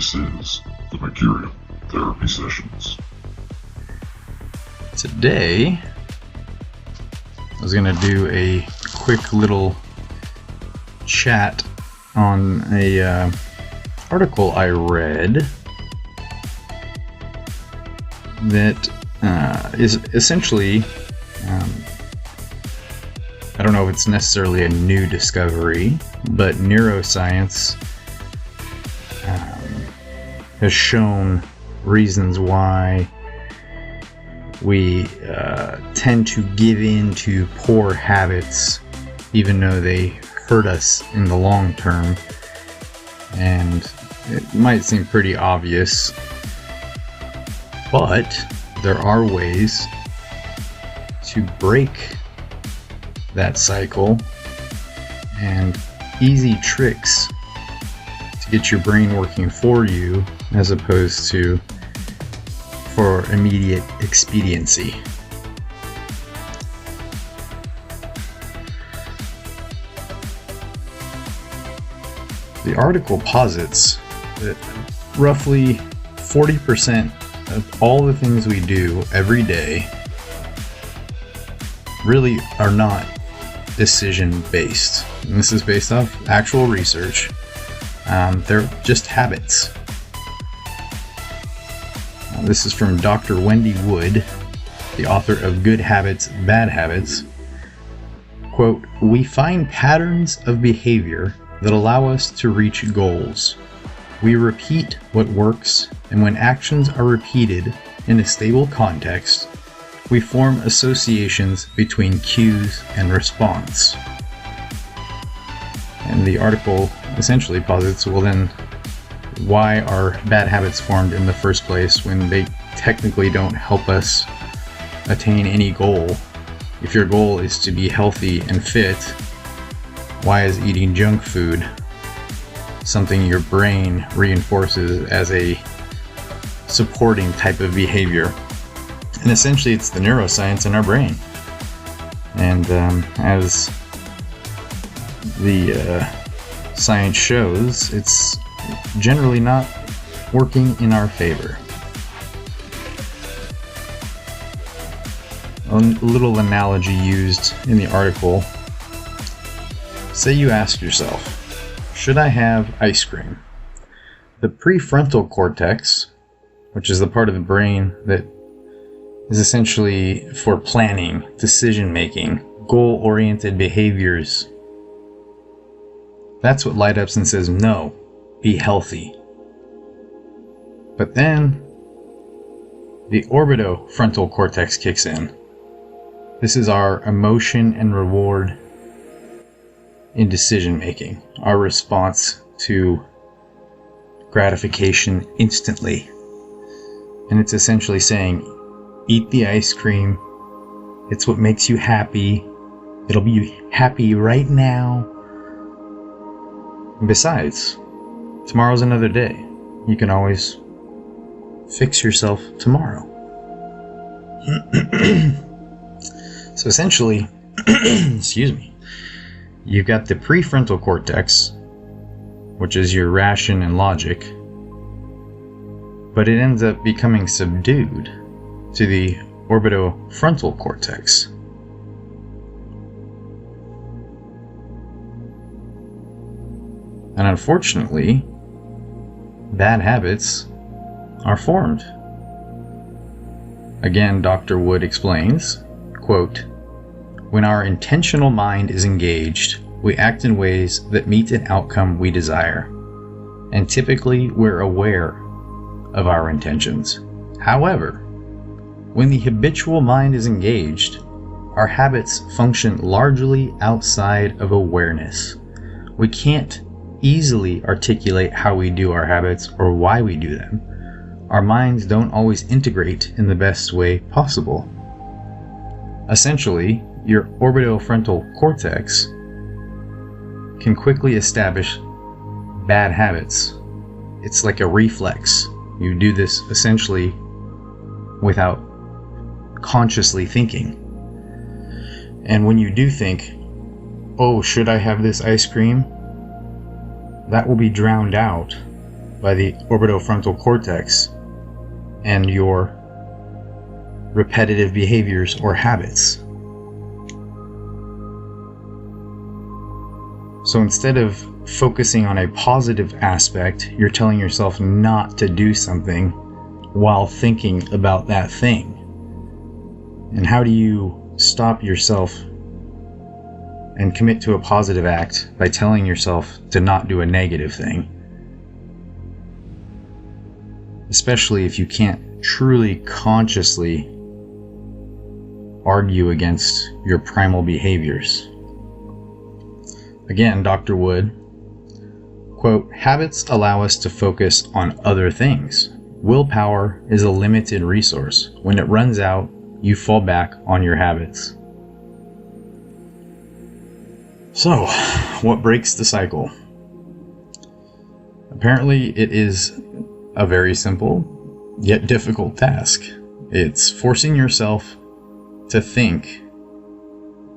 This is the Mercurial Therapy Sessions. Today, I was going to do a quick little chat on a article I read that is essentially, I don't know if it's necessarily a new discovery, but neuroscience has shown reasons why we tend to give in to poor habits even though they hurt us in the long term. And it might seem pretty obvious, but there are ways to break that cycle and easy tricks to get your brain working for you as opposed to for immediate expediency. The article posits that roughly 40% of all the things we do every day really are not decision-based. And this is based off actual research. They're just habits. This is from Dr. Wendy Wood, the author of Good Habits, Bad Habits. Quote, "We find patterns of behavior that allow us to reach goals. We repeat what works, and when actions are repeated in a stable context, we form associations between cues and response." And the article essentially posits, well then, why are bad habits formed in the first place when they technically don't help us attain any goal? If your goal is to be healthy and fit, why is eating junk food something your brain reinforces as a supporting type of behavior? And essentially it's the neuroscience in our brain. And as the science shows, it's generally not working in our favor. A little analogy used in the article. Say you ask yourself, should I have ice cream? The prefrontal cortex, which is the part of the brain that is essentially for planning, decision-making, goal-oriented behaviors, that's what lights up and says, no, be healthy. But then the orbitofrontal cortex kicks in. This is our emotion and reward in decision making, our response to gratification instantly. And it's essentially saying, eat the ice cream, it's what makes you happy, it'll be happy right now. And besides, tomorrow's another day. You can always fix yourself tomorrow. So essentially, excuse me, you've got the prefrontal cortex, which is your ration and logic, but it ends up becoming subdued to the orbitofrontal cortex. And unfortunately, bad habits are formed. Again, Dr. Wood explains, quote, "When our intentional mind is engaged, we act in ways that meet an outcome we desire, and typically we're aware of our intentions. However, when the habitual mind is engaged, our habits function largely outside of awareness. We can't easily articulate how we do our habits or why we do them. Our minds don't always integrate in the best way possible. Essentially, your orbitofrontal cortex can quickly establish bad habits. It's like a reflex. You do this essentially without consciously thinking. And when you do think, oh, should I have this ice cream? That will be drowned out by the orbitofrontal cortex and your repetitive behaviors or habits. So instead of focusing on a positive aspect, you're telling yourself not to do something while thinking about that thing. And how do you stop yourself and commit to a positive act by telling yourself to not do a negative thing? Especially if you can't truly consciously argue against your primal behaviors. Again, Dr. Wood, quote, habits allow us to focus on other things. Willpower is a limited resource. When it runs out, you fall back on your habits. So, what breaks the cycle? Apparently, it is a very simple yet difficult task. It's forcing yourself to think,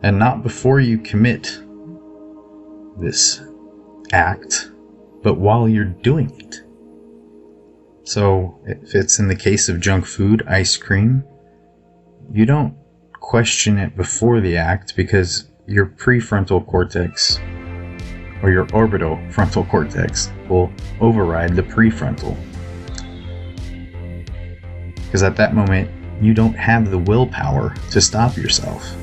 and not before you commit this act, but while you're doing it. So if it's in the case of junk food, ice cream, you don't question it before the act because your prefrontal cortex or your orbitofrontal cortex will override the prefrontal. Because at that moment, you don't have the willpower to stop yourself.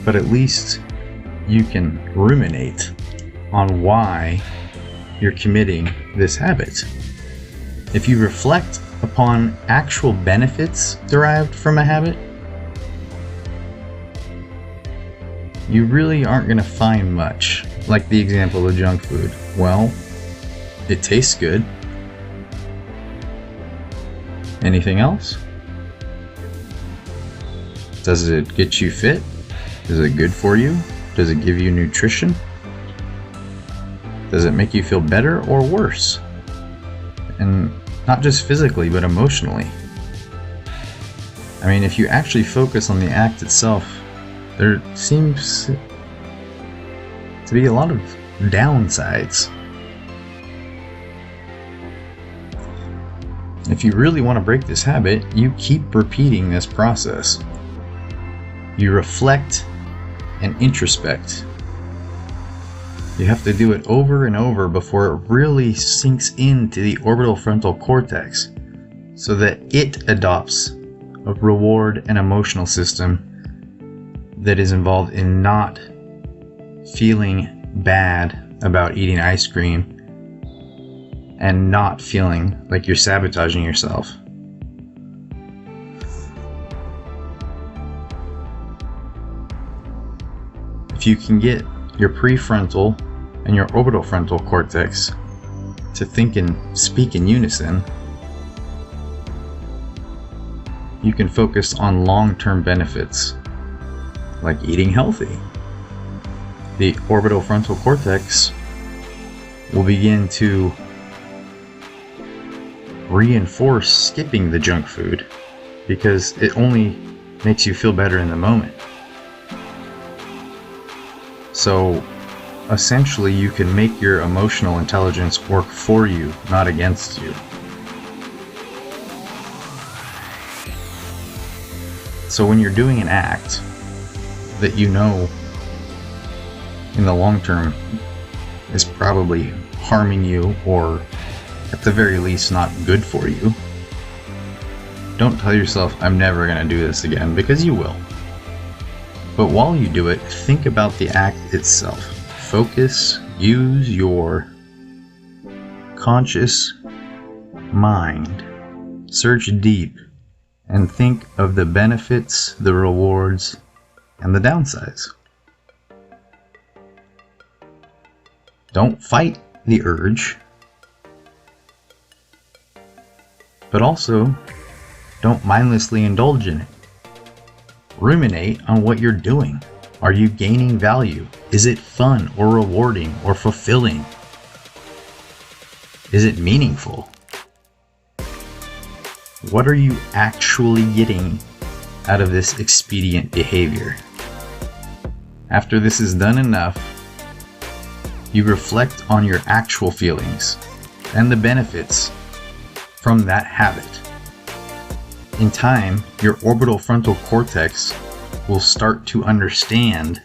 But at least you can ruminate on why you're committing this habit. If you reflect upon actual benefits derived from a habit, you really aren't going to find much. Like the example of junk food. Well, it tastes good. Anything else? Does it get you fit? Is it good for you? Does it give you nutrition? Does it make you feel better or worse? And not just physically, but emotionally. I mean, if you actually focus on the act itself, there seems to be a lot of downsides. If you really want to break this habit, you keep repeating this process. You reflect and introspect. You have to do it over and over before it really sinks into the orbitofrontal cortex so that it adopts a reward and emotional system that is involved in not feeling bad about eating ice cream and not feeling like you're sabotaging yourself. If you can get your prefrontal and your orbitofrontal cortex to think and speak in unison, you can focus on long-term benefits, like eating healthy. The orbitofrontal cortex will begin to reinforce skipping the junk food because it only makes you feel better in the moment. So essentially you can make your emotional intelligence work for you, not against you. So when you're doing an act that you know in the long term is probably harming you, or at the very least not good for you, don't tell yourself, I'm never going to do this again, because you will. But while you do it, think about the act itself. Focus, use your conscious mind. Search deep and think of the benefits, the rewards, and the downsides. Don't fight the urge, but also don't mindlessly indulge in it. Ruminate on what you're doing. Are you gaining value? Is it fun or rewarding or fulfilling? Is it meaningful? What are you actually getting out of this expedient behavior? After this is done enough, you reflect on your actual feelings and the benefits from that habit. In time, your orbitofrontal cortex will start to understand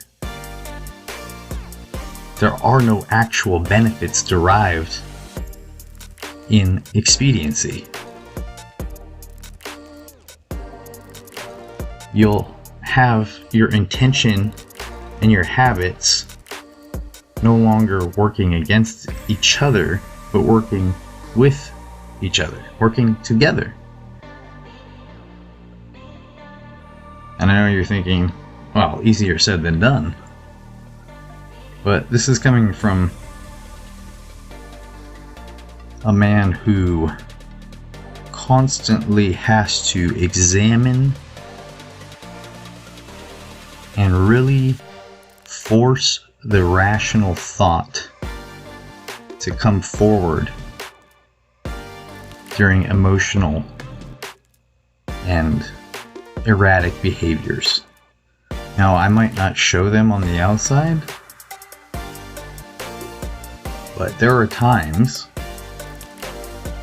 there are no actual benefits derived in expediency. You'll have your intention and your habits no longer working against each other, but working with each other, working together. And I know you're thinking, well, easier said than done. But this is coming from a man who constantly has to examine and really force the rational thought to come forward during emotional and erratic behaviors. Now, I might not show them on the outside, but there are times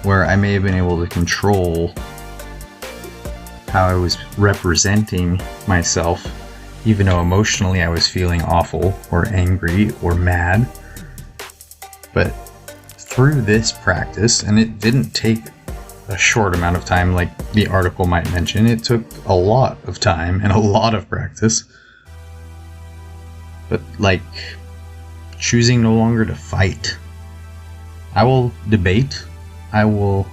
where I may have been able to control how I was representing myself, even though emotionally I was feeling awful or angry or mad. But through this practice, and it didn't take a short amount of time like the article might mention, it took a lot of time and a lot of practice. But like choosing no longer to fight. I will debate. I will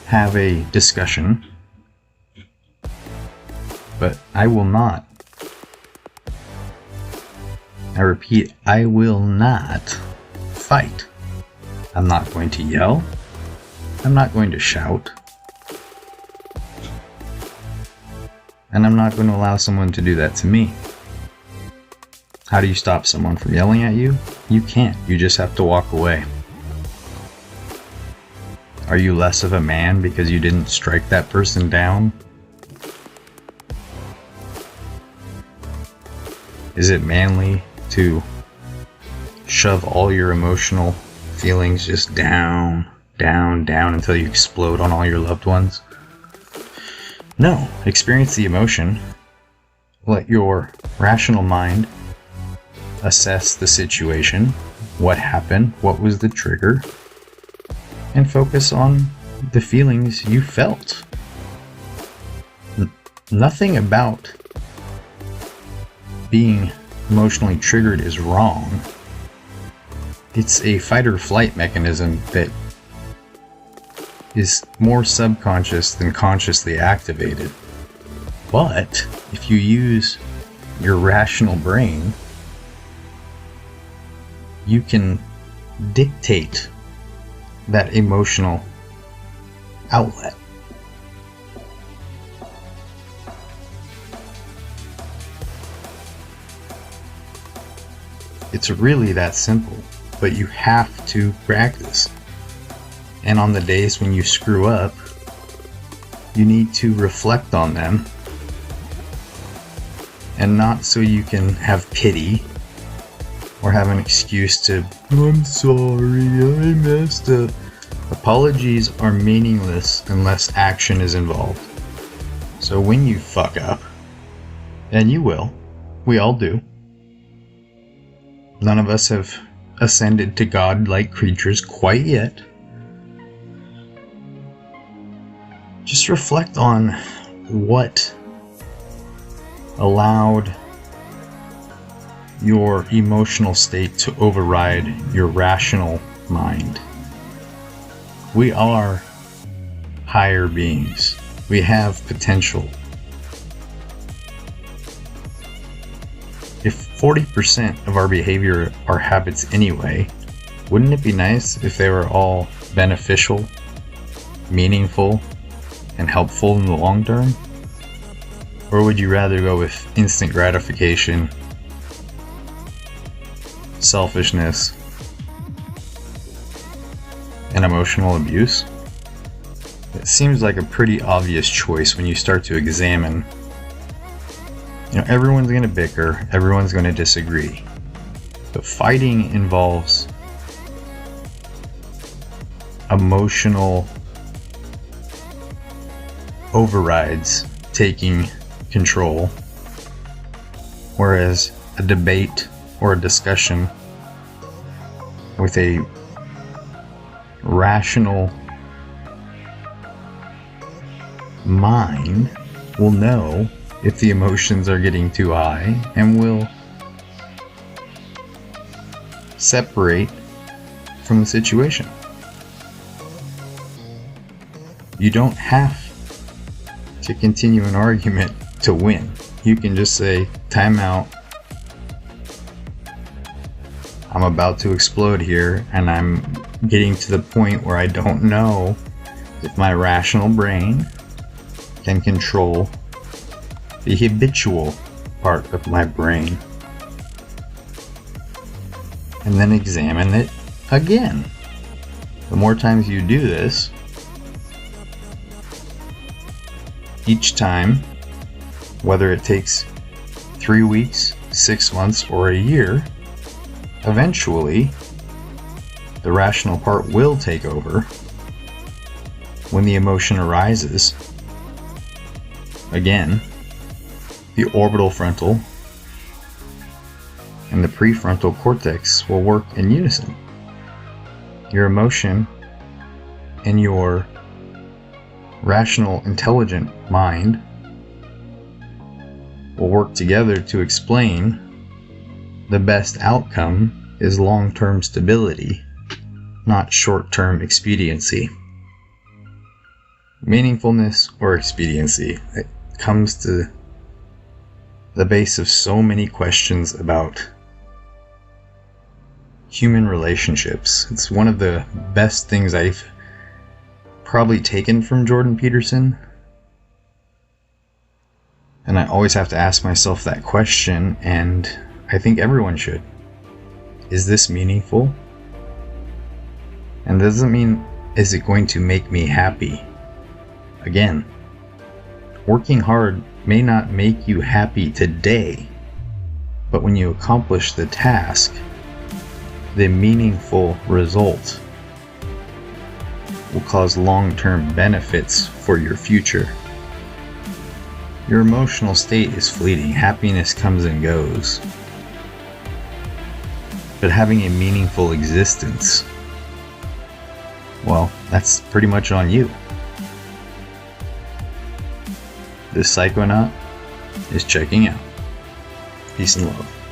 have a discussion, but I will not. I repeat, I will not fight. I'm not going to yell. I'm not going to shout. And I'm not going to allow someone to do that to me. How do you stop someone from yelling at you? You can't. You just have to walk away. Are you less of a man because you didn't strike that person down? Is it manly to shove all your emotional feelings just down until you explode on all your loved ones? No. Experience the emotion. Let your rational mind assess the situation, what happened, what was the trigger, and focus on the feelings you felt. Nothing about being emotionally triggered is wrong. It's a fight or flight mechanism that is more subconscious than consciously activated. But if you use your rational brain, you can dictate that emotional outlet. It's really that simple, but you have to practice. And on the days when you screw up, you need to reflect on them, and not so you can have pity or have an excuse to, I'm sorry, I messed up. Apologies are meaningless unless action is involved. So when you fuck up, and you will, we all do. None of us have ascended to God-like creatures quite yet. Just reflect on what allowed your emotional state to override your rational mind. We are higher beings. We have potential. If 40% of our behavior are habits anyway, wouldn't it be nice if they were all beneficial, meaningful, and helpful in the long term? Or would you rather go with instant gratification, selfishness, and emotional abuse? It seems like a pretty obvious choice when you start to examine Everyone's going to bicker, everyone's going to disagree. But fighting involves emotional overrides taking control, whereas a debate or a discussion with a rational mind will know if the emotions are getting too high and will separate from the situation. You don't have to continue an argument to win. You can just say, time out. I'm about to explode here, and I'm getting to the point where I don't know if my rational brain can control the habitual part of my brain. And then examine it again. The more times you do this, each time, whether it takes 3 weeks, 6 months, or a year, eventually the rational part will take over. When the emotion arises, again, the orbitofrontal and the prefrontal cortex will work in unison. Your emotion and your rational, intelligent mind will work together to explain the best outcome is long-term stability, not short-term expediency. Meaningfulness or expediency, it comes to the base of so many questions about human relationships. It's one of the best things I've probably taken from Jordan Peterson, and I always have to ask myself that question, and I think everyone should. Is this meaningful? And that doesn't mean, is it going to make me happy? Again, working hard may not make you happy today, but when you accomplish the task, the meaningful result will cause long-term benefits for your future. Your emotional state is fleeting. Happiness comes and goes. But having a meaningful existence, well, that's pretty much on you. This Psychonaut is checking out. Peace and love.